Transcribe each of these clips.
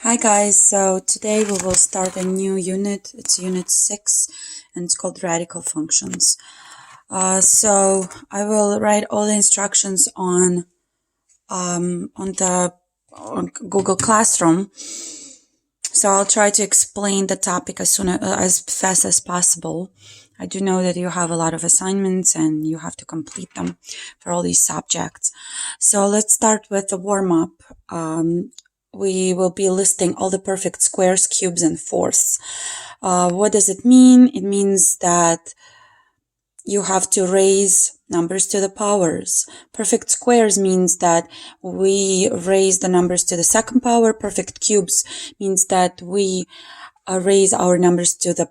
Hi guys, so today we will start a new unit. It's unit 6 and it's called radical functions. So I will write all the instructions on Google Classroom. So I'll try to explain the topic as fast as possible. I do know that you have a lot of assignments and you have to complete them for all these subjects. So let's start with the warm-up. We will be listing all the perfect squares, cubes, and fourths. What does it mean? It means that you have to raise numbers to the powers. Perfect squares means that we raise the numbers to the second power. Perfect cubes means that we raise our numbers to the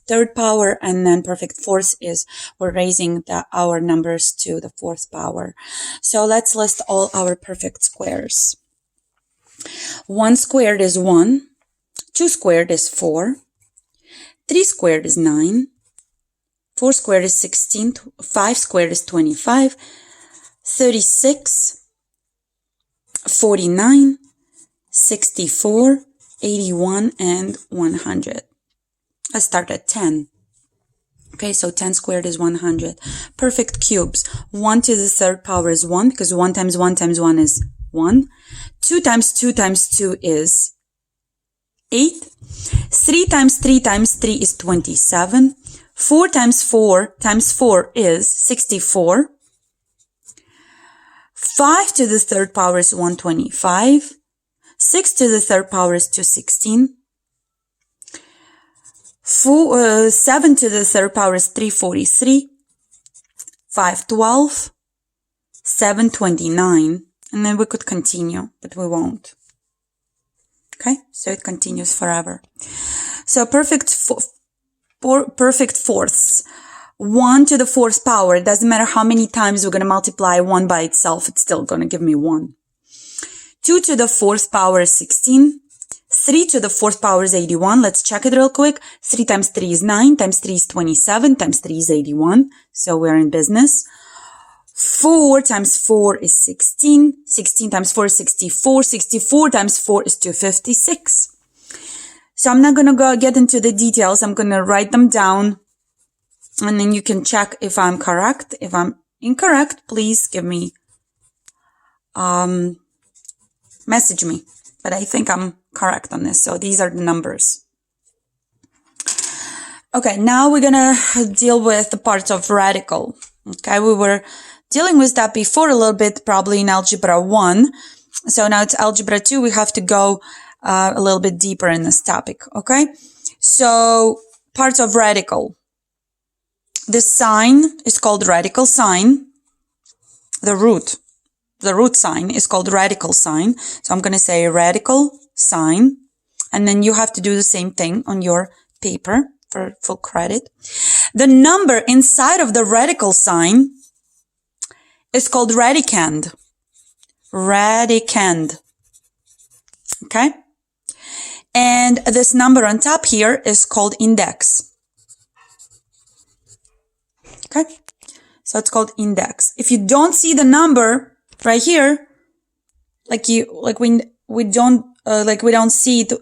third power, and then perfect fourth is we're raising our numbers to the fourth power. So let's list all our perfect squares. 1 squared is 1, 2 squared is 4, 3 squared is 9, 4 squared is 16, 5 squared is 25, 36, 49, 64, 81, and 100. Let's start at 10. Okay, so 10 squared is 100. Perfect cubes. 1 to the third power is 1, because 1 times 1 times 1 is 1. 2 times 2 times 2 is 8. 3 times 3 times 3 is 27. 4 times 4 times 4 is 64. 5 to the third power is 125. 6 to the third power is 216. 7 to the third power is 343. 512. 729. And then we could continue, but we won't. Okay, so it continues forever. So perfect fourths. 1 to the fourth power. It doesn't matter how many times we're going to multiply 1 by itself. It's still going to give me 1. 2 to the fourth power is 16. 3 to the fourth power is 81. Let's check it real quick. 3 times 3 is 9. Times 3 is 27. Times 3 is 81. So we're in business. 4 times 4 is 16. 16 times 4 is 64. 64 times 4 is 256. So I'm not going to get into the details. I'm going to write them down. And then you can check if I'm correct. If I'm incorrect, please give me, message me. But I think I'm correct on this. So these are the numbers. Okay, now we're going to deal with the parts of radical. Okay, we were dealing with that before a little bit, probably in Algebra 1. So now it's Algebra 2. We have to go a little bit deeper in this topic, okay? So parts of radical. The sign is called radical sign. The root sign is called radical sign. So I'm going to say radical sign. And then you have to do the same thing on your paper for full credit. The number inside of the radical sign is called radicand. Radicand. Okay? And this number on top here is called index. Okay? So it's called index. If you don't see the number right here, we don't see it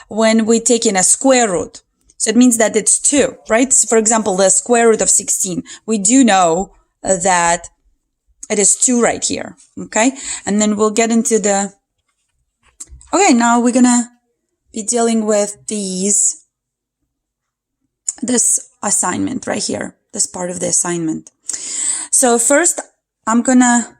when we take in a square root. So it means that it's 2, right? So for example, the square root of 16. We do know that it is 2 right here. Okay? And then we'll get into the... Okay, now we're gonna be dealing with this assignment right here, this part of the assignment. So first, I'm gonna